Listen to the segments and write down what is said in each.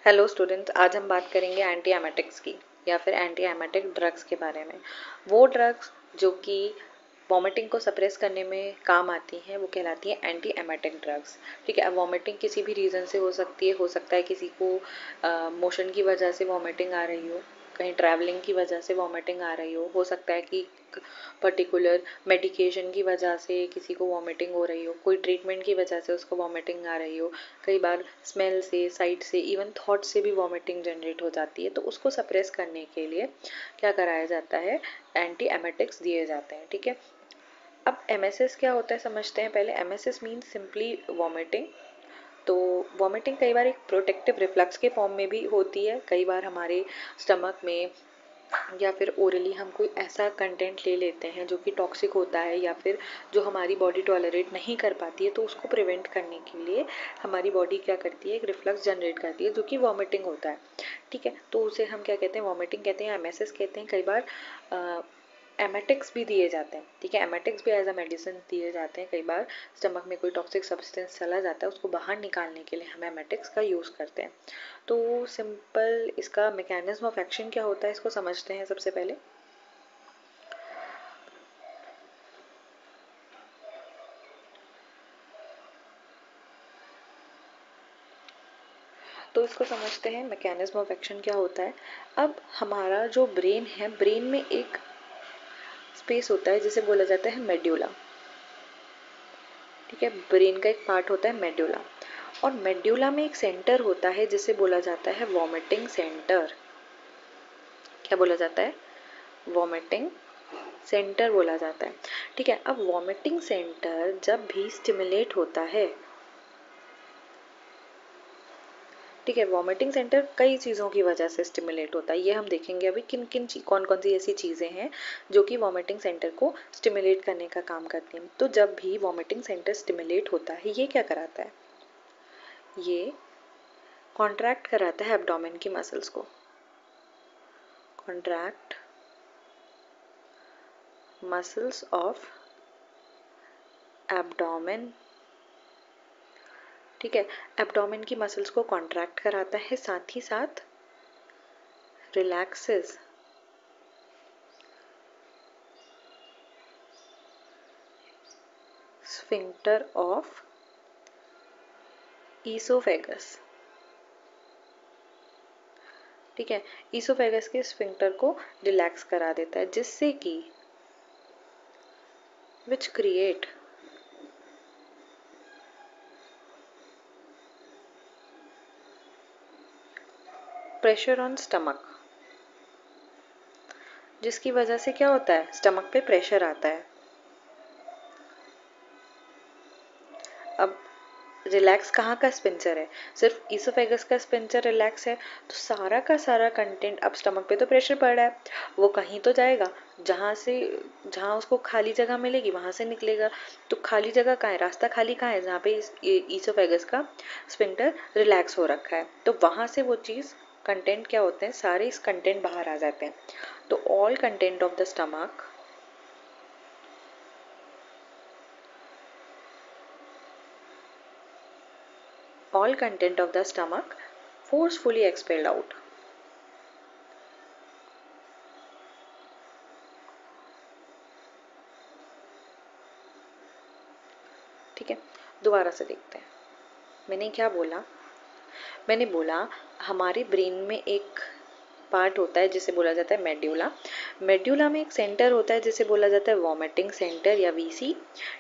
Hello students, आज हम बात करेंगे एंटी एमेटिक्स की या फिर एंटी एमेटिक ड्रग्स के बारे में। वो ड्रग्स जो कि वॉमिटिंग को सप्रेस करने में काम आती हैं वो कहलाती हैं एंटी एमेटिक ड्रग्स। ठीक है, अब वॉमिटिंग किसी भी रीज़न से हो सकती है। हो सकता है किसी को मोशन की वजह से वॉमिटिंग आ रही हो, कहीं ट्रैवलिंग की वजह से वॉमिटिंग आ रही हो सकता है कि पर्टिकुलर मेडिकेशन की वजह से किसी को वॉमिटिंग हो रही हो, कोई ट्रीटमेंट की वजह से उसको वॉमिटिंग आ रही हो। कई बार स्मेल से, साइट से, इवन थॉट से भी वॉमिटिंग जनरेट हो जाती है। तो उसको सप्रेस करने के लिए क्या कराया जाता है, एंटी एमेटिक्स दिए जाते हैं। ठीक है, अब एमएसएस क्या होता है समझते हैं पहले। MSS means simply vomiting. तो वॉमिटिंग कई बार एक प्रोटेक्टिव रिफ्लक्स के फॉर्म में भी होती है। कई बार हमारे स्टमक में या फिर ओरली हम कोई ऐसा कंटेंट ले लेते हैं जो कि टॉक्सिक होता है या फिर जो हमारी बॉडी टॉलरेट नहीं कर पाती है, तो उसको प्रिवेंट करने के लिए हमारी बॉडी क्या करती है, एक रिफ्लक्स जनरेट करती है जो कि वॉमिटिंग होता है। ठीक है, तो उसे हम क्या कहते हैं, वॉमिटिंग कहते हैं, एमएसएस कहते हैं। कई बार एमेटिक्स भी दिए जाते हैं। ठीक है, एमेटिक्स भी एज अ मेडिसिन दिए जाते हैं। कई बार स्टमक में कोई टॉक्सिक सब्सटेंस चला जाता है, उसको बाहर निकालने के लिए हम एमेटिक्स का यूज़ करते हैं। तो सिंपल इसका मैकेनिज्म ऑफ एक्शन क्या होता है, इसको समझते हैं सबसे पहले। तो इसको समझते हैं मैकेनिज्म ऑफ एक्शन क्या होता है। अब हमारा जो ब्रेन है, ब्रेन में एक स्पेस होता है जिसे बोला जाता है मेड्यूला। ठीक है, ब्रेन का एक पार्ट होता है मेड्यूला, और मेड्यूला में एक सेंटर होता है जिसे बोला जाता है वॉमिटिंग सेंटर। क्या बोला जाता है, वॉमिटिंग सेंटर बोला जाता है। ठीक है, अब वॉमिटिंग सेंटर जब भी स्टिमुलेट होता है, ठीक है, वॉमिटिंग सेंटर कई चीज़ों की वजह से स्टिमुलेट होता है, ये हम देखेंगे अभी किन किन कौन कौन सी ऐसी चीज़ें हैं जो कि वॉमिटिंग सेंटर को स्टिमुलेट करने का काम करती हैं। तो जब भी वॉमिटिंग सेंटर स्टिमुलेट होता है, ये क्या कराता है, ये कॉन्ट्रैक्ट कराता है एब्डोमेन की मसल्स को। Contract muscles of abdomen. ठीक है, एब्डोमेन की मसल्स को कॉन्ट्रैक्ट कराता है, साथ ही साथ रिलैक्सेस स्फिंक्टर ऑफ ईसोफेगस। ठीक है, ईसोफेगस के स्फिंक्टर को रिलैक्स करा देता है, जिससे कि which create pressure on stomach, जिसकी वजह से क्या होता है, स्टमक पे प्रेशर आता है। अब रिलैक्स कहाँ का स्पिंचर है, सिर्फ ईसोफेगस का स्पिंचर रिलैक्स है, तो सारा का सारा कंटेंट, अब स्टमक पे तो प्रेशर पड़ रहा है, वो कहीं तो जाएगा, जहाँ उसको खाली जगह मिलेगी वहां से निकलेगा। तो खाली जगह कहाँ है, रास्ता खाली कहाँ है, जहाँ पे ईसोफेगस का स्पिंक्टर रिलैक्स हो रखा है, तो वहां से वो चीज़ कंटेंट क्या होते हैं, सारे इस कंटेंट बाहर आ जाते हैं। तो all content of the stomach, all content of the stomach forcefully expelled out। ठीक है, दोबारा से देखते हैं। मैंने क्या बोला, मैंने बोला हमारे ब्रेन में एक पार्ट होता है जिसे बोला जाता है मेड्यूला। मेड्यूला में एक सेंटर होता है जिसे बोला जाता है वॉमिटिंग सेंटर या वीसी।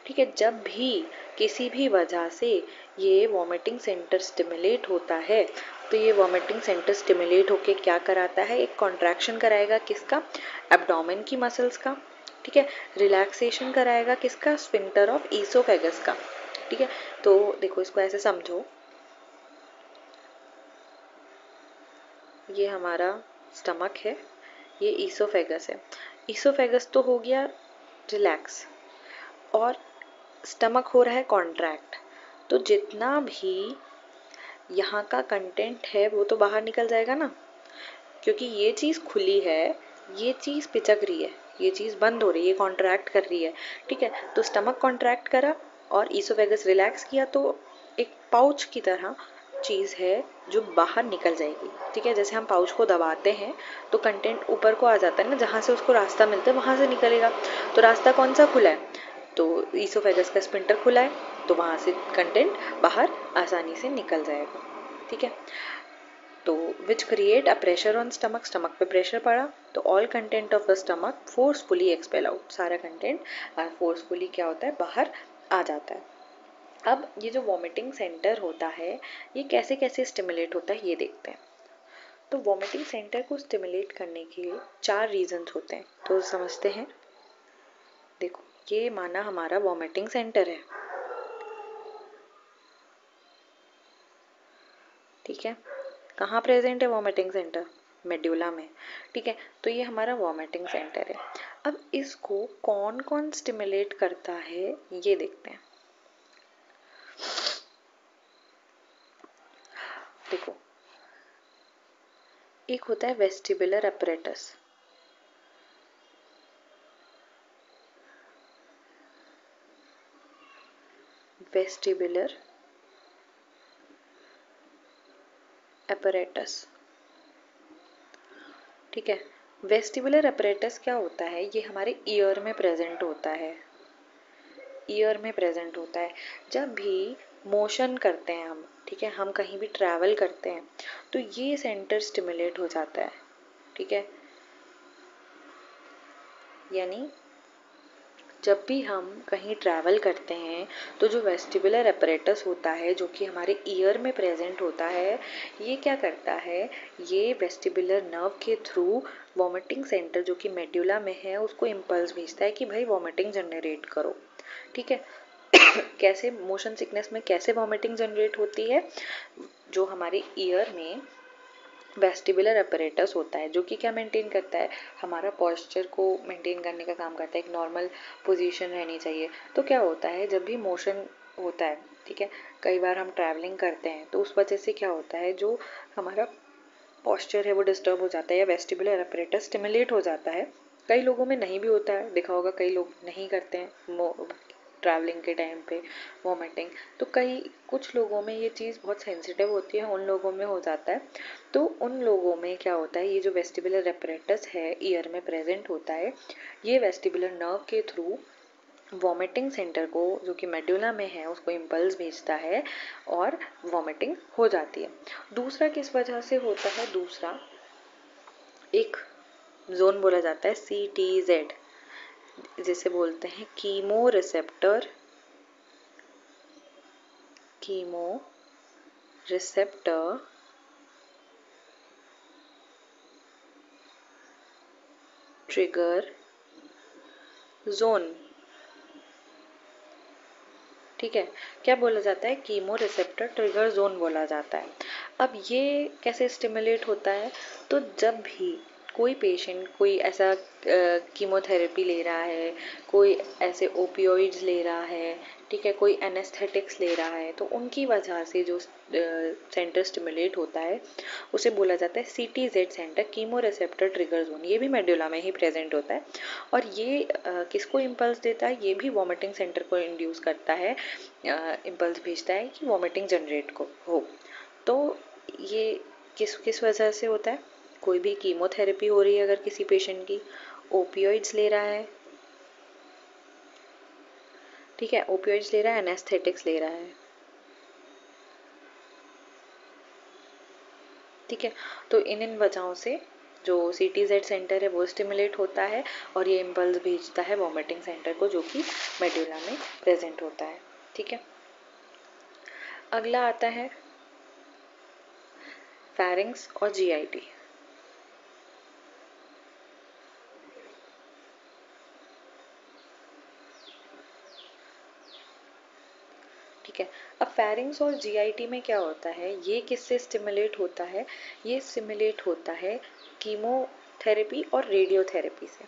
ठीक है, जब भी किसी भी वजह से ये वॉमिटिंग सेंटर स्टिमुलेट होता है, तो ये वॉमिटिंग सेंटर स्टिमुलेट होके क्या कराता है, एक कॉन्ट्रैक्शन कराएगा, किसका, एब्डोमेन की मसल्स का। ठीक है, रिलैक्सेशन कराएगा, किसका, स्फिंक्टर ऑफ ईसोफेगस का। ठीक है, तो देखो इसको ऐसे समझो, ये हमारा स्टमक है, ये ईसोफेगस है। ईसोफेगस तो हो गया रिलैक्स, और स्टमक हो रहा है कॉन्ट्रैक्ट। तो जितना भी यहाँ का कंटेंट है वो तो बाहर निकल जाएगा ना, क्योंकि ये चीज़ खुली है, ये चीज़ पिचक रही है, ये चीज़ बंद हो रही है, ये कॉन्ट्रैक्ट कर रही है। ठीक है, तो स्टमक कॉन्ट्रैक्ट करा और ईसोफेगस रिलैक्स किया, तो एक पाउच की तरह चीज़ है जो बाहर निकल जाएगी, ठीक है। जैसे हम पाउच को दबाते हैं तो कंटेंट ऊपर को आ जाता है ना, जहाँ से उसको रास्ता मिलता है वहाँ से निकलेगा। तो रास्ता कौन सा खुला है? तो ईसोफेगस का स्पिंटर खुला है, तो वहाँ से कंटेंट बाहर आसानी से निकल जाएगा, ठीक है। तो which create a pressure on stomach, stomach पे प्रेशर पड़ा तो all content of the stomach forcefully expel out, सारा कंटेंट फोर्सफुली क्या होता है, बाहर आ जाता है। अब ये जो वॉमिटिंग सेंटर होता है ये कैसे कैसे स्टिमुलेट होता है ये देखते हैं। तो वॉमिटिंग सेंटर को स्टिमुलेट करने के 4 रीजंस होते हैं, तो समझते हैं। देखो ये माना हमारा वॉमिटिंग सेंटर है, ठीक है। कहाँ प्रेजेंट है वॉमिटिंग सेंटर? मेड्यूला में, ठीक है। तो ये हमारा वॉमिटिंग सेंटर है। अब इसको कौन कौन स्टिमुलेट करता है ये देखते हैं। देखो एक होता है वेस्टिबुलर अपरेटस, वेस्टिबुलर अपरेटस, ठीक है। वेस्टिबुलर अपरेटस क्या होता है? ये हमारे ईयर में प्रेजेंट होता है, ईयर में प्रेजेंट होता है। जब भी मोशन करते हैं हम, ठीक है, हम कहीं भी ट्रैवल करते हैं तो ये सेंटर स्टिमुलेट हो जाता है, ठीक है। यानी जब भी हम कहीं ट्रैवल करते हैं तो जो वेस्टिबुलर अपरेटस होता है जो कि हमारे ईयर में प्रेजेंट होता है, ये क्या करता है, ये वेस्टिबुलर नर्व के थ्रू वॉमिटिंग सेंटर जो कि मेड्यूला में है उसको इम्पल्स भेजता है कि भाई वॉमिटिंग जनरेट करो, ठीक है। कैसे मोशन सिकनेस में कैसे वॉमिटिंग जनरेट होती है? जो हमारे ईयर में वेस्टिबुलर अपरेटस होता है जो कि क्या मेंटेन करता है, हमारा पॉस्चर को मेंटेन करने का काम करता है, एक नॉर्मल पोजीशन रहनी चाहिए। तो क्या होता है जब भी मोशन होता है, ठीक है, कई बार हम ट्रैवलिंग करते हैं तो उस वजह से क्या होता है जो हमारा पॉस्चर है वो डिस्टर्ब हो जाता है या वेस्टिबुलर अपरेटस स्टिमुलेट हो जाता है। कई लोगों में नहीं भी होता है, देखा होगा कई लोग नहीं करते हैं ट्रैवलिंग के टाइम पे वॉमिटिंग, तो कई कुछ लोगों में ये चीज़ बहुत सेंसिटिव होती है, उन लोगों में हो जाता है। तो उन लोगों में क्या होता है, ये जो वेस्टिबुलर एपरेटस है ईयर में प्रेजेंट होता है, ये वेस्टिबुलर नर्व के थ्रू वॉमिटिंग सेंटर को जो कि मेडुला में है उसको इम्पल्स भेजता है और वॉमिटिंग हो जाती है। दूसरा किस वजह से होता है? दूसरा एक जोन बोला जाता है CTZ, जिसे बोलते हैं chemo receptor, chemo receptor trigger zone, ठीक है। क्या बोला जाता है? कीमो रिसेप्टर ट्रिगर जोन बोला जाता है। अब ये कैसे स्टिमुलेट होता है? तो जब भी कोई पेशेंट कोई ऐसा कीमोथेरेपी ले रहा है, कोई ऐसे ओपियोइड्स ले रहा है, ठीक है, कोई एनेस्थेटिक्स ले रहा है, तो उनकी वजह से जो सेंटर स्टिमुलेट होता है उसे बोला जाता है CTZ centre, chemo receptor trigger zone. ये भी मेडुला में ही प्रेजेंट होता है और ये किसको इम्पल्स देता है? ये भी वॉमिटिंग सेंटर को इंड्यूस करता है, इम्पल्स भेजता है कि वॉमिटिंग जनरेट को हो। तो ये किस किस वजह से होता है? कोई भी कीमोथेरेपी हो रही है अगर किसी पेशेंट की, ओपियोइड्स ले रहा है, ठीक है, ओपियोइड्स ले रहा है, एनेस्थेटिक्स ले रहा है, ठीक है। तो इन वजहों से जो CTZ सेंटर है वो स्टिमुलेट होता है और ये इम्पल्स भेजता है वॉमिटिंग सेंटर को जो कि मेडुला में प्रेजेंट होता है, ठीक है। अगला आता है फैरिंग्स और GIT, ठीक है। अब फैरिंग्स और GIT में क्या होता है, ये किससे स्टिमुलेट होता है? ये स्टिमुलेट होता है कीमोथेरेपी और रेडियोथेरेपी से,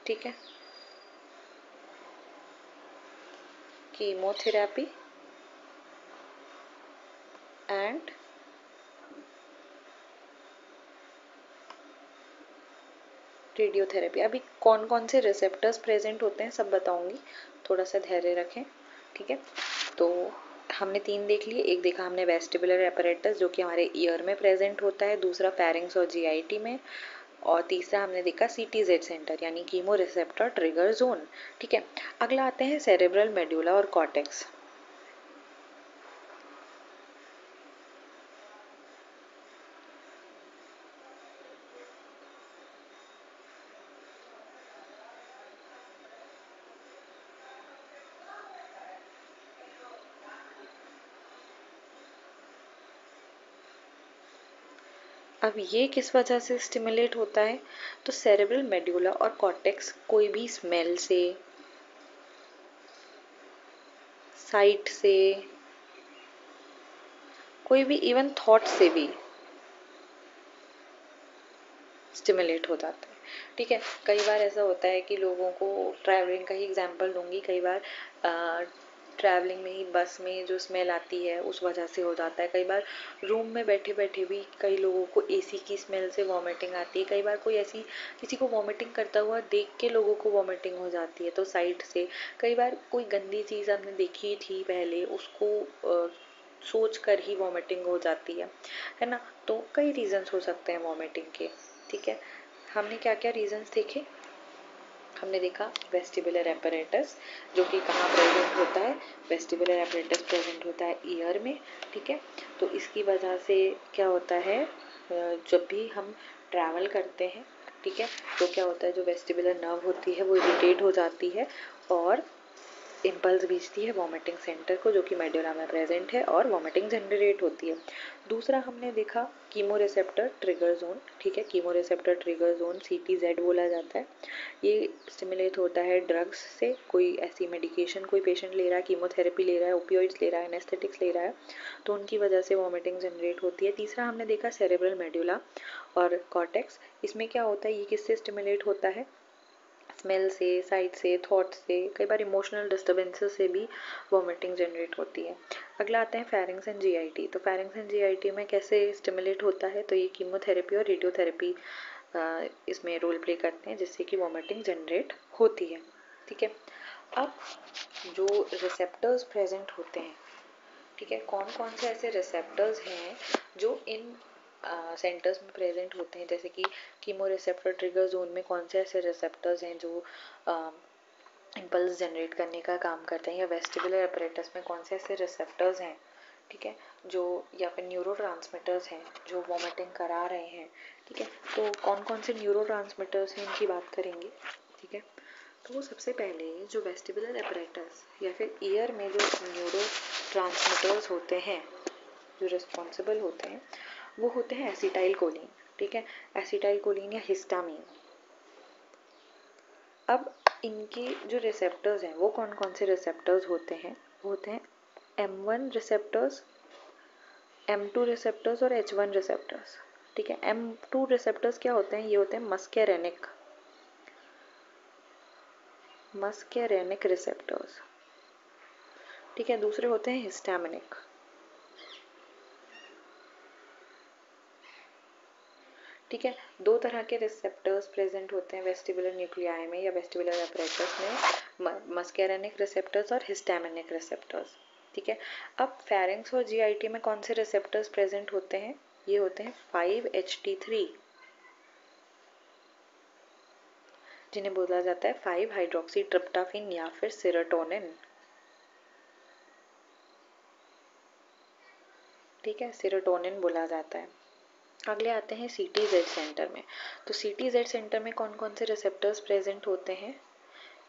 ठीक है। Chemotherapy and radiotherapy. अभी कौन कौन से रिसेप्टर्स प्रेजेंट होते हैं सब बताऊंगी, थोड़ा सा धैर्य रखें, ठीक है। तो हमने 3 देख लिए। एक देखा हमने वेस्टिबुलर एपरेटस जो कि हमारे ईयर में प्रेजेंट होता है, दूसरा फेरिंक्स और जीआईटी में, और तीसरा हमने देखा सीटीजेड सेंटर यानी कीमो रिसेप्टर ट्रिगर जोन। ठीक है, अगला आते हैं सेरेब्रल मेडुला और कॉर्टेक्स। अब ये किस वजह से स्टिमुलेट होता है? तो सेरेब्रल मेडुला और कॉर्टेक्स कोई भी स्मेल से, साइट से, कोई भी इवन थॉट से भी स्टिमुलेट हो जाता है। ठीक है, कई बार ऐसा होता है कि लोगों को, ट्रैवलिंग का ही एग्जांपल दूंगी, कई बार ट्रैवलिंग में ही बस में जो स्मेल आती है उस वजह से हो जाता है। कई बार रूम में बैठे बैठे भी कई लोगों को एसी की स्मेल से वॉमिटिंग आती है। कई बार कोई ऐसी किसी को वॉमिटिंग करता हुआ देख के लोगों को वॉमिटिंग हो जाती है, तो साइड से। कई बार कोई गंदी चीज़ हमने देखी थी पहले, उसको सोच कर ही वॉमिटिंग हो जाती है ना। तो कई रीजंस हो सकते हैं वॉमिटिंग के। ठीक है, हमने क्या क्या रीजंस देखे? हमने देखा वेस्टिबुलर एपरेटस जो कि कहाँ प्रेजेंट होता है, वेस्टिबुलर एपरेटस प्रेजेंट होता है ईयर में। ठीक है, तो इसकी वजह से क्या होता है, जब भी हम ट्रैवल करते हैं, ठीक है, तो क्या होता है, जो वेस्टिबुलर नर्व होती है वो इरिटेट हो जाती है और इम्पल्स भेजती है वॉमिटिंग सेंटर को जो कि मेडुला में प्रेजेंट है, और वॉमिटिंग जनरेट होती है। दूसरा हमने देखा कीमो रिसेप्टर ट्रिगर जोन। ठीक है, कीमो रिसेप्टर ट्रिगर जोन सीटीजेड बोला जाता है। ये स्टिमुलेट होता है ड्रग्स से। कोई ऐसी मेडिकेशन कोई पेशेंट ले रहा है, कीमोथेरेपी ले रहा है, ओपियोइड्स ले रहा है, एनेस्थेटिक्स ले रहा है, तो उनकी वजह से वॉमिटिंग जनरेट होती है। तीसरा हमने देखा सेरेब्रल मेडुला और कॉर्टेक्स। इसमें क्या होता है, ये किससे स्टिमुलेट होता है? स्मेल से, साइट से, थॉट से, कई बार इमोशनल डिस्टर्बेंसेस से भी वॉमिटिंग जनरेट होती है। अगला आता है फेरिंग्स एंड जीआईटी। तो फेरिंग्स एंड जीआईटी में कैसे स्टिमुलेट होता है? तो ये कीमोथेरेपी और रेडियोथेरेपी इसमें रोल प्ले करते हैं जिससे कि वॉमिटिंग जनरेट होती है। ठीक है, अब जो रिसेप्टर्स प्रेजेंट होते हैं, ठीक है, कौन कौन से ऐसे रिसेप्टर्स हैं जो इन सेंटर्स में प्रेजेंट होते हैं, जैसे कि कीमो रिसेप्टर ट्रिगर जोन में कौन से ऐसे रिसेप्टर्स हैं जो इम्पल्स जनरेट करने का काम करते हैं, या वेस्टिबुलर एपरेटस में कौन से ऐसे रिसेप्टर्स हैं, ठीक है, जो, या फिर न्यूरोट्रांसमीटर्स हैं जो वॉमिटिंग करा रहे हैं। ठीक है, तो कौन कौन से न्यूरोट्रांसमीटर्स हैं इनकी बात करेंगे। ठीक है, तो वो सबसे पहले जो वेस्टिबुलर एपरेटस या फिर ईयर में जो न्यूरो ट्रांसमीटर्स होते हैं जो रिस्पॉन्सिबल होते हैं, वो होते हैं एसिटाइल कोलिन। ठीक है, एसिटाइल कोलिन या हिस्टामीन। अब इनके जो रिसेप्टर्स हैं वो कौन कौन से रिसेप्टर्स होते हैं? वो होते हैं M1 रिसेप्टर्स, M2 रिसेप्टर्स और H1 रिसेप्टर्स। ठीक है, M2 रिसेप्टर्स क्या होते हैं? ये होते हैं मस्केरेनिक रिसेप्टर्स। ठीक है, दूसरे होते हैं हिस्टामिनिक। ठीक है, दो तरह के रिसेप्टर्स प्रेजेंट होते हैं वेस्टिबुलर न्यूक्लियाई में या वेस्टिबुलर एपरेटस में, मस्केरेनिक रिसेप्टर्स और हिस्टामिनिक रिसेप्टर्स। ठीक है, अब फेरिंक्स और जीआईटी में कौन से रिसेप्टर्स प्रेजेंट होते हैं? ये होते हैं 5-HT3, जिन्हें बोला जाता है 5 हाइड्रोक्सी ट्रिप्टाफिन या फिर सेरोटोनिन। ठीक है, सेरोटोनिन बोला जाता है। अगले आते हैं सीटीजेड सेंटर में। तो सीटीजेड सेंटर में कौन कौन से रिसेप्टर्स प्रेजेंट होते हैं?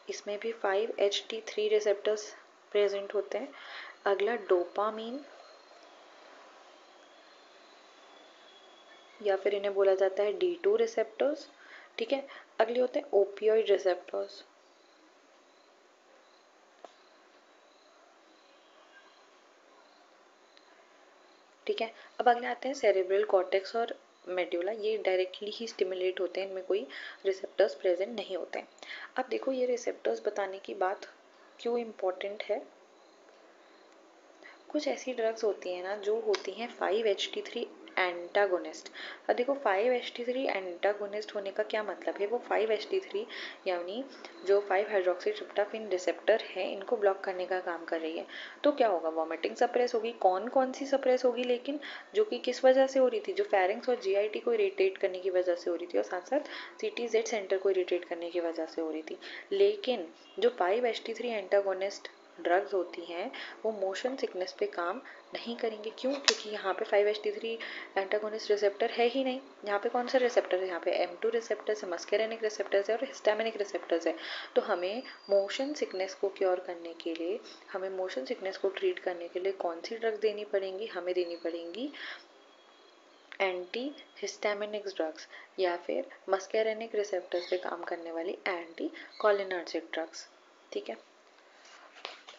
इसमें भी 5-HT3 रिसेप्टर्स प्रेजेंट होते हैं। अगला डोपामीन, या फिर इन्हें बोला जाता है D2 रिसेप्टर्स। ठीक है, अगले होते हैं ओपियोइड रिसेप्टर्स। ठीक है, अब अगले आते हैं सेरेब्रल कॉर्टेक्स और मेडुला। ये डायरेक्टली ही स्टिमुलेट होते हैं, इनमें कोई रिसेप्टर्स प्रेजेंट नहीं होते हैं। अब देखो ये रिसेप्टर्स बताने की बात क्यों इम्पोर्टेंट है। कुछ ऐसी ड्रग्स होती हैं ना जो होती हैं 5-HT3 एंटागोनिस्ट। अब देखो 5-HT3 एंटागोनिस्ट होने का क्या मतलब है, वो 5-HT3 यानी जो 5 हाइड्रोक्सी ट्रिप्टाफेन रिसेप्टर है इनको ब्लॉक करने का काम कर रही है। तो क्या होगा, वॉमिटिंग सप्रेस होगी। कौन कौन सी सप्रेस होगी, लेकिन जो कि किस वजह से हो रही थी, जो फेरिंक्स और जीआईटी को इरिटेट करने की वजह से हो रही थी और साथ साथ सीटीजेड सेंटर को इरिटेट करने की वजह से हो रही थी। लेकिन जो 5-HT3 एंटागोनिस्ट ड्रग्स होती हैं वो मोशन सिकनेस पे काम नहीं करेंगे। क्यों? क्योंकि यहाँ पे 5-HT3 एंटागोनिस्ट रिसेप्टर है ही नहीं। यहाँ पे कौन सा रिसेप्टर है, यहाँ पे M2 रिसेप्टर्स है, मस्केरेनिक रिसेप्टर्स है और हिस्टामिनिक रिसेप्टर्स है। तो हमें मोशन सिकनेस को क्योर करने के लिए, हमें मोशन सिकनेस को ट्रीट करने के लिए कौन सी ड्रग्स देनी पड़ेंगी, हमें देनी पड़ेंगी एंटी हिस्टामिनिक ड्रग्स या फिर मस्केरेनिक रिसेप्टर्स पे काम करने वाली एंटी कोलिनर्जिक ड्रग्स। ठीक है,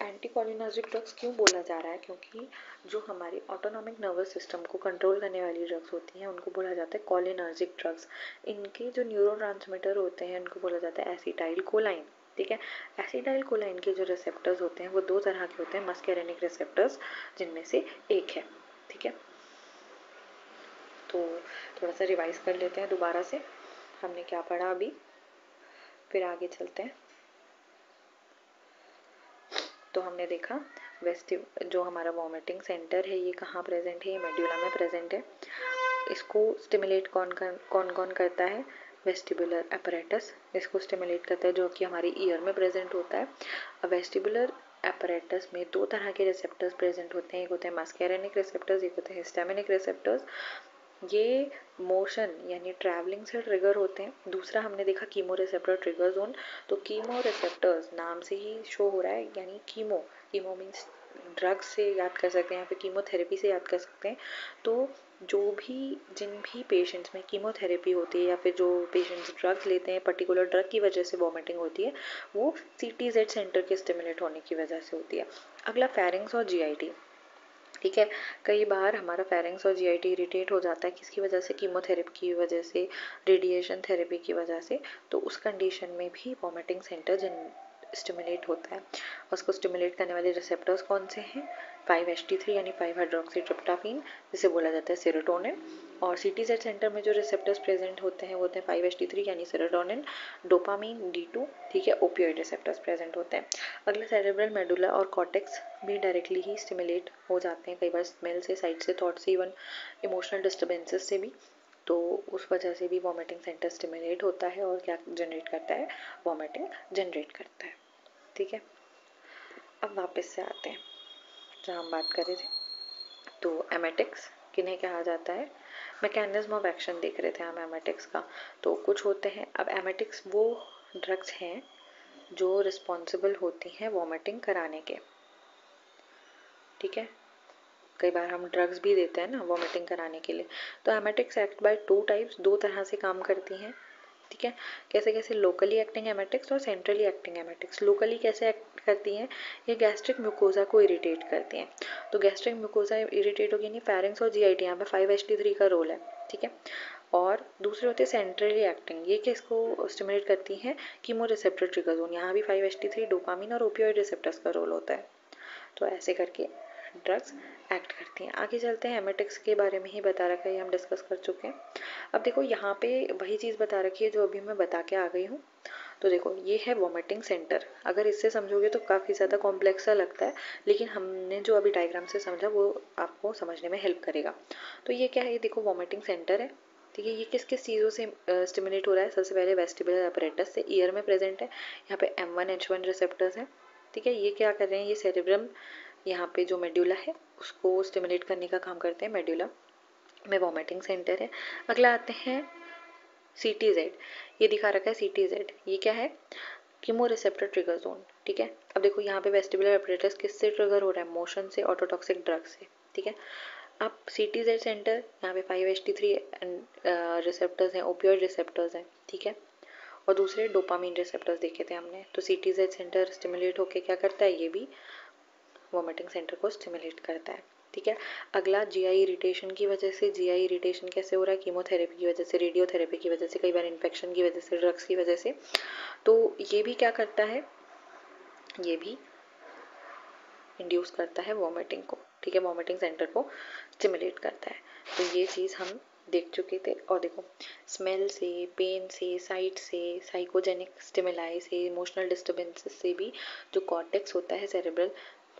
एंटी कोलिनर्जिक ड्रग्स क्यों बोला जा रहा है, क्योंकि जो हमारी ऑटोनॉमिक नर्वस सिस्टम को कंट्रोल करने वाली ड्रग्स होती हैं उनको बोला जाता है कोलिनर्जिक ड्रग्स। इनके जो न्यूरोट्रांसमीटर होते हैं उनको बोला जाता है एसिटाइल कोलाइन। ठीक है, एसिटाइल कोलाइन के जो रिसेप्टर्स होते हैं वो 2 तरह के होते हैं, मस्केरेनिक रिसेप्टर्स जिनमें से एक है। ठीक है, तो थोड़ा सा रिवाइज कर लेते हैं दोबारा से, हमने क्या पढ़ा अभी, फिर आगे चलते हैं। तो हमने देखा जो हमारा वॉमिटिंग सेंटर है ये कहाँ प्रेजेंट है, ये मेड्यूला में प्रेजेंट है। इसको स्टिमुलेट कौन कौन करता है, वेस्टिबुलर अपैरेटस इसको स्टिमुलेट करता है जो कि हमारी ईयर में प्रेजेंट होता है। अब वेस्टिबुलर अपैरेटस में 2 तरह के रिसेप्टर्स प्रेजेंट होते हैं, एक होते हैं मस्केरेनिक रिसेप्टर्स, एक होते हैं हिस्टामिनिक रिसेप्टर्स। ये मोशन यानी ट्रैवलिंग से ट्रिगर होते हैं। दूसरा हमने देखा कीमो रिसेप्टर ट्रिगर जोन। तो कीमो रिसेप्टर्स नाम से ही शो हो रहा है, यानी कीमो मीन्स ड्रग्स से याद कर सकते हैं, या फिर कीमोथेरेपी से याद कर सकते हैं। तो जिन भी पेशेंट्स में कीमोथेरेपी होती है या फिर जो पेशेंट्स ड्रग्स लेते हैं पर्टिकुलर ड्रग की वजह से वॉमिटिंग होती है, वो सीटीजेड सेंटर के स्टिमुलेट होने की वजह से होती है। अगला फेरिंग्स और जीआईटी। ठीक है, कई बार हमारा फेरिंग्स और जीआईटी इरिटेट हो जाता है, किसकी वजह से, कीमोथेरेपी की वजह से, रेडिएशन थेरेपी की वजह से। तो उस कंडीशन में भी वॉमिटिंग सेंटर स्टिमुलेट होता है। उसको स्टिमुलेट करने वाले रिसेप्टर्स कौन से हैं, 5-HT3 यानी 5 हाइड्रोक्सी ट्रिप्टाफेन जिसे बोला जाता है सेरोटोनिन। और सीटीजेड सेंटर में जो रिसेप्टर्स प्रेजेंट होते हैं वो होते हैं 5-HT3 यानी सेरोटोनिन, डोपामीन D2। ठीक है, ओपियोइड रिसेप्टर्स प्रेजेंट होते हैं। अगला सेरेब्रल मेडुला और कॉर्टेक्स भी डायरेक्टली ही स्टिमुलेट हो जाते हैं, कई बार स्मेल से, साइट से, थॉट से, इवन इमोशनल डिस्टर्बेंसेस से भी। तो उस वजह से भी वॉमिटिंग सेंटर स्टिमुलेट होता है और क्या जनरेट करता है, वॉमिटिंग जनरेट करता है। ठीक है, अब वापस से आते हैं जहाँ हम बात कर रहे थे। तो एमेटिक्स किन्हें कहा जाता है, मैकेनिज्म ऑफ एक्शन देख रहे थे हम एमेटिक्स का। तो कुछ होते हैं, अब एमेटिक्स वो ड्रग्स हैं जो रिस्पॉन्सिबल होती हैं वॉमिटिंग कराने के। ठीक है, कई बार हम ड्रग्स भी देते हैं ना वॉमिटिंग कराने के लिए। तो एमेटिक्स एक्ट बाय 2 टाइप्स, 2 तरह से काम करती हैं। ठीक है, कैसे कैसे, लोकली एक्टिंग एमेटिक्स और सेंट्रली एक्टिंग एमेटिक्स। लोकली कैसे एक्ट करती हैं, ये गैस्ट्रिक म्यूकोजा को इरिटेट करती हैं। तो गैस्ट्रिक म्यूकोजा इरिटेट होगी, नहीं फेरिंग्स और जीआईटी, यहाँ पे 5-HT3 का रोल है। ठीक है, और दूसरे होते हैं सेंट्रली एक्टिंग, ये किसको स्टिमुलेट करती हैं, कीमो रिसेप्टर ट्रिगर जोन, यहाँ भी 5-HT3, डोपामिन और ओपियोइड रिसेप्टर्स का रोल होता है। तो ऐसे करके ड्रग्स एक्ट करती हैं। आगे चलते हैं, एमेटिक्स के बारे में ही बता रखा है, हम डिस्कस कर चुके हैं। अब देखो यहाँ पे वही चीज़ बता रखी है जो अभी मैं बता के आ गई हूँ। तो देखो ये है वॉमिटिंग सेंटर, अगर इससे समझोगे तो काफ़ी ज़्यादा कॉम्प्लेक्स सा लगता है, लेकिन हमने जो अभी डायग्राम से समझा वो आपको समझने में हेल्प करेगा। तो ये क्या है, ये देखो वॉमिटिंग सेंटर है। ठीक है, ये किस किस चीज़ों से स्टिमुलेट हो रहा है, सबसे पहले वेस्टिबुलर अपैरेटस से, ईयर में प्रेजेंट है। यहाँ पे M1H1 रिसेप्टर्स हैं। ठीक है, ये क्या कर रहे हैं, ये सेरेब्रम, यहाँ पे जो मेड्यूला है उसको स्टिमुलेट करने का काम करते हैं, मेड्यूला में वॉमिटिंग सेंटर है। अगला आते हैं सीटीजेड, ये दिखा रखा है सीटीजेड, ये क्या है, कीमो रिसेप्टर ट्रिगर जोन। ठीक है, अब देखो यहाँ पे वेस्टिबुलर अपैरेटस किससे ट्रिगर हो रहा है, मोशन से, ऑटोटॉक्सिक ड्रग से। ठीक है, अब सीटीजेड सेंटर, यहाँ पे 5-HT3 रिसेप्टर्स हैं, ओपियोइड रिसेप्टर्स हैं। ठीक है, और दूसरे डोपामीन रिसेप्टर्स देखे थे हमने। तो सीटीजेड सेंटर स्टिमुलेट होकर क्या करता है, ये भी वॉमिटिंग सेंटर को स्टिमुलेट करता है। ठीक है, अगला जीआई इरिटेशन की वजह से, जीआई इरिटेशन कैसे हो रहा है, कीमोथेरेपी की वजह से, रेडियोथेरेपी की वजह से, कई बार इन्फेक्शन की वजह से, ड्रग्स की वजह से। तो ये भी क्या करता है, ये भी इंड्यूस करता है वॉमिटिंग को। ठीक है, वॉमिटिंग सेंटर को स्टिमुलेट करता है। तो ये चीज़ हम देख चुके थे। और देखो, स्मेल से, पेन से, साइट से, साइकोजेनिक स्टिमुलाई से, इमोशनल डिस्टर्बेंसेस से भी जो कॉर्टेक्स होता है, सेरेब्रल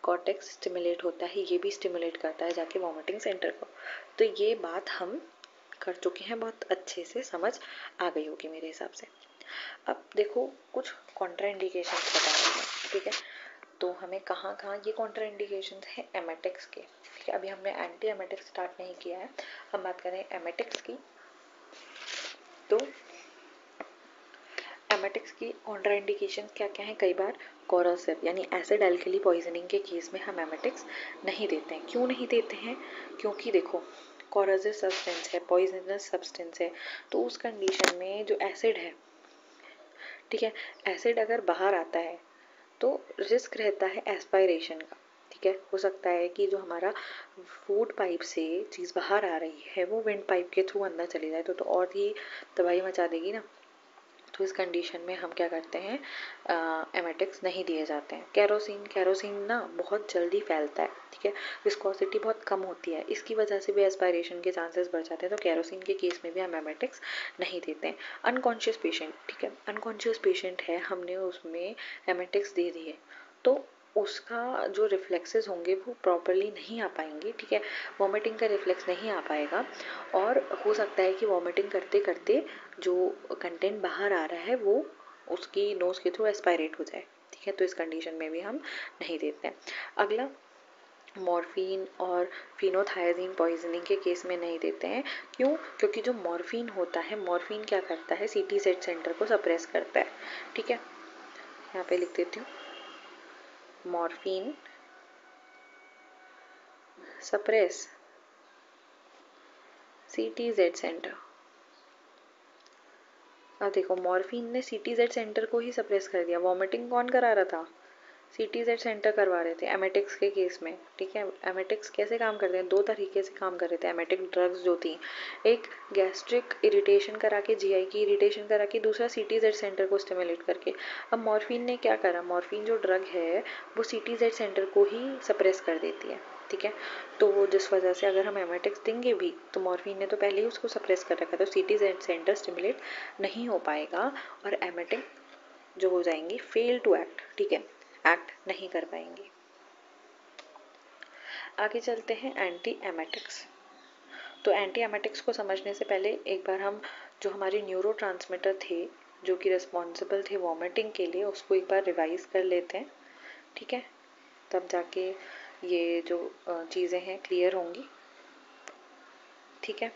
कॉर्टेक्स स्टिमुलेट होता है, ये भी स्टिमुलेट करता है जाके वॉमिटिंग सेंटर को। तो ये बात हम कर चुके हैं, बहुत अच्छे से समझ आ गई होगी मेरे हिसाब से। अब देखो कुछ कॉन्ट्राइंडिकेशंस बताएंगे हैं, ठीक है। तो हमें कहाँ कहाँ ये कॉन्ट्राइंडिकेशंस हैं एमेटिक्स के, ठीक है। अभी हमने एंटी एमेटिक्स स्टार्ट नहीं किया है, हम बात करें एमेटिक्स की। तो एमेटिक्स की कॉन्ट्राइंडिकेशन क्या क्या है? कई बार कोरोसिव यानी एसिड एल्कली पॉइजनिंग के केस में हम एमेटिक्स नहीं देते हैं। क्यों नहीं देते हैं? क्योंकि देखो, कोरोसिव सब्सटेंस है, पॉइजनस सब्सटेंस है, तो उस कंडीशन में जो एसिड है, ठीक है, एसिड अगर बाहर आता है तो रिस्क रहता है एस्पायरेशन का, ठीक है। हो सकता है कि जो हमारा फूड पाइप से चीज़ बाहर आ रही है वो विंड पाइप के थ्रू अंदर चली जाए तो और ही तबाही मचा देगी ना। तो इस कंडीशन में हम क्या करते हैं, एमेटिक्स नहीं दिए जाते हैं। कैरोसिन ना बहुत जल्दी फैलता है, ठीक है, विस्कोसिटी बहुत कम होती है, इसकी वजह से भी एस्पायरेशन के चांसेस बढ़ जाते हैं। तो कैरोसिन के केस में भी हम एमेटिक्स नहीं देते हैं। अनकॉन्शियस पेशेंट, ठीक है, अनकॉन्शियस पेशेंट है, हमने उसमें एमेटिक्स दे दिए तो उसका जो रिफ्लेक्सेस होंगे वो प्रॉपरली नहीं आ पाएंगे, ठीक है, वॉमिटिंग का रिफ्लेक्स नहीं आ पाएगा और हो सकता है कि वॉमिटिंग करते करते जो कंटेंट बाहर आ रहा है वो उसकी नोज़ के थ्रू एस्पायरेट हो जाए, ठीक है। तो इस कंडीशन में भी हम नहीं देते हैं। अगला, मॉर्फिन और फिनोथायाजीन पॉइजनिंग के केस में नहीं देते हैं। क्यों? क्योंकि जो मॉर्फिन होता है, मॉर्फिन क्या करता है, CTZ सेंटर को सप्रेस करता है, ठीक है। यहाँ पे लिख देती हूँ, मॉर्फिन सप्रेस CTZ सेंटर। अब देखो, मॉर्फिन ने CTZ सेंटर को ही सप्रेस कर दिया, वॉमिटिंग कौन करा रहा था? CTZ सेंटर करवा रहे थे एमेटिक्स के केस में, ठीक है। एमेटिक्स कैसे काम करते हैं? दो तरीके से काम कर रहे थे एमेटिक ड्रग्स जो थी, एक गैस्ट्रिक इरिटेशन करा के, GI की इरिटेशन करा के, दूसरा CTZ सेंटर को स्टिमुलेट करके। अब मॉर्फिन ने क्या करा, मॉर्फिन जो ड्रग है वो CTZ सेंटर को ही सप्रेस कर देती है, ठीक है। तो जिस वजह से अगर हम एमेटिक्स देंगे भी तो मॉर्फिन ने तो पहले ही उसको सप्रेस कर रखा, तो CTZ सेंटर स्टिमुलेट नहीं हो पाएगा और एमेटिक जो हो जाएंगी फेल टू एक्ट, ठीक है, एक्ट नहीं कर पाएंगी। आगे चलते हैं एंटी एमेटिक्स। तो एंटी एमेटिक्स को समझने से पहले एक बार हम जो हमारे न्यूरोट्रांसमीटर थे जो कि रिस्पॉन्सिबल थे वॉमिटिंग के लिए, उसको एक बार रिवाइज कर लेते हैं, ठीक है। तब जाके ये जो चीज़ें हैं क्लियर होंगी, ठीक है।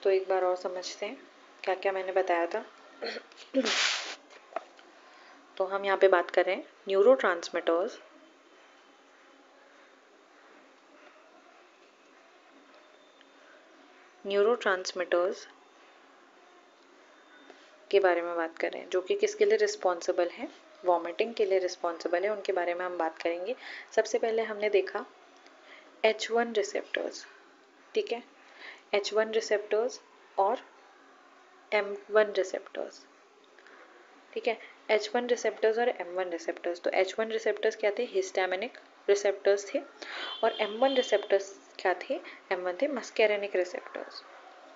तो एक बार और समझते हैं क्या क्या मैंने बताया था। तो हम यहाँ पे बात कर रहे हैं न्यूरोट्रांसमीटर्स, न्यूरोट्रांसमीटर्स के बारे में बात कर रहे हैं जो कि किसके लिए रिस्पॉन्सिबल है, वॉमिटिंग के लिए रिस्पॉन्सिबल है, उनके बारे में हम बात करेंगे। सबसे पहले हमने देखा H1 रिसेप्टर्स, ठीक है, H1 रिसेप्टर्स और M1 रिसेप्टर्स, ठीक है। H1 रिसेप्टर्स और M1 रिसेप्टर्स, तो H1 रिसेप्टर्स क्या थे, हिस्टामिनिक रिसेप्टर्स थे, और M1 रिसेप्टर्स क्या थे, M1 थे मस्कैरेनिक रिसेप्टर्स,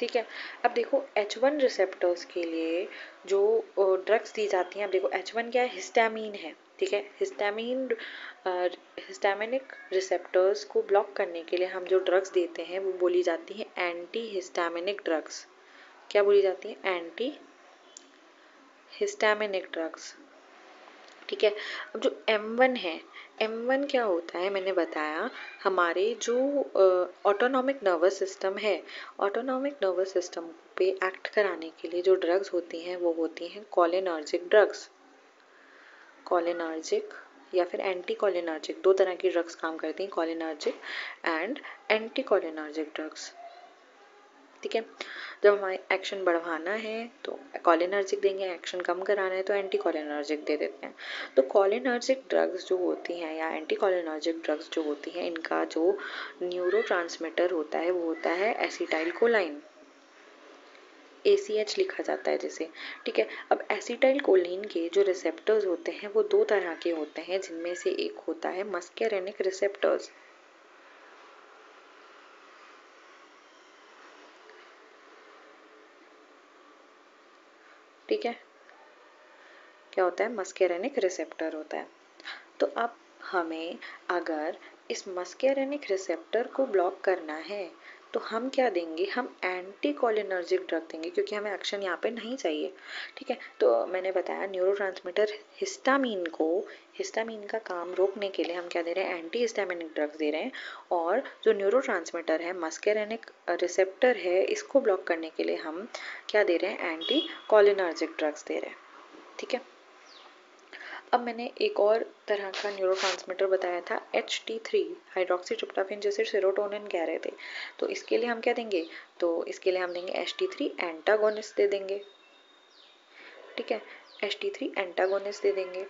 ठीक है। अब देखो H1 रिसेप्टर्स के लिए जो ड्रग्स दी जाती हैं, अब देखो H1 क्या है, हिस्टामीन है, ठीक है। हिस्टामिनिक रिसेप्टर्स को ब्लॉक करने के लिए हम जो ड्रग्स देते हैं वो बोली जाती हैं एंटी हिस्टामिनिक ड्रग्स। क्या बोली जाती है, एंटी हिस्टामिनिक ड्रग्स, ठीक है। अब जो M1 है, M1 क्या होता है, मैंने बताया हमारे जो ऑटोनॉमिक नर्वस सिस्टम है, ऑटोनॉमिक नर्वस सिस्टम पे एक्ट कराने के लिए जो ड्रग्स होती हैं वो होती हैं कोलिनर्जिक ड्रग्स। कोलिनर्जिक या फिर एंटी कोलिनर्जिक, दो तरह की ड्रग्स काम करती हैं, cholinergic and anti cholinergic drugs, ठीक है। जब हमें एक्शन बढ़वाना है तो कोलिनर्जिक देंगे, एक्शन कम कराना है तो एंटी कोलिनर्जिक दे देते हैं। तो कोलिनर्जिक ड्रग्स जो होती हैं या एंटी कोलिनर्जिक ड्रग्स जो होती हैं, इनका जो न्यूरोट्रांसमीटर होता है वो होता है एसिटाइल कोलाइन। ACH लिखा जाता है जिसे, ठीक है। अब एसिटाइल कोलिन के जो रिसेप्टर्स होते हैं वो दो तरह के होते हैं, जिनमें से एक होता है मस्केरेनिक रिसेप्टर्स, ठीक है। क्या होता है? मस्केरेनिक रिसेप्टर होता है। तो अब हमें अगर इस मस्केरेनिक रिसेप्टर को ब्लॉक करना है तो हम क्या देंगे? हम एंटी कोलिनर्जिक ड्रग देंगे, क्योंकि हमें एक्शन यहाँ पे नहीं चाहिए, ठीक है। तो मैंने बताया न्यूरोट्रांसमीटर हिस्टामीन का काम रोकने के लिए हम क्या दे रहे हैं? एंटी हिस्टामिनिक ड्रग्स दे रहे हैं। और जो न्यूरोट्रांसमीटर है, मस्केरेनिक रिसेप्टर है, इसको ब्लॉक करने के लिए हम क्या दे रहे हैं? एंटी कोलिनर्जिक ड्रग्स दे रहे हैं, ठीक है। अब मैंने एक और तरह का न्यूरोट्रांसमीटर बताया था, HT3 हाइड्रोक्सीट्रिप्टाफेन, जैसे सेरोटोनिन कह रहे थे। तो इसके लिए हम क्या देंगे? तो इसके लिए हम देंगे HT3 एंटागोनिस्ट दे देंगे, ठीक है। HT3 एंटागोनिस्ट दे देंगे।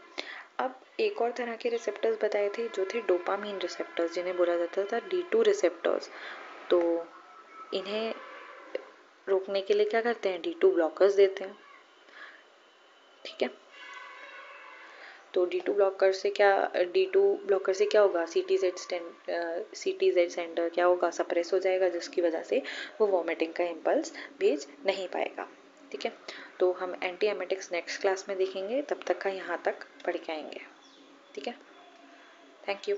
अब एक और तरह के रिसेप्टर्स बताए थे जो थे डोपामीन रिसेप्टर्स, जिन्हें बोला जाता था D2 रिसेप्टर्स। तो इन्हें रोकने के लिए क्या करते हैं? D2 ब्लॉकर्स देते हैं, ठीक है। तो D2 ब्लॉकर से क्या होगा? CTZ सेंटर क्या होगा? सप्रेस हो जाएगा, जिसकी वजह से वो वॉमिटिंग का इम्पल्स भेज नहीं पाएगा, ठीक है। तो हम एंटी एमेटिक्स नेक्स्ट क्लास में देखेंगे, तब तक का यहाँ तक पढ़ के आएंगे, ठीक है। Thank you.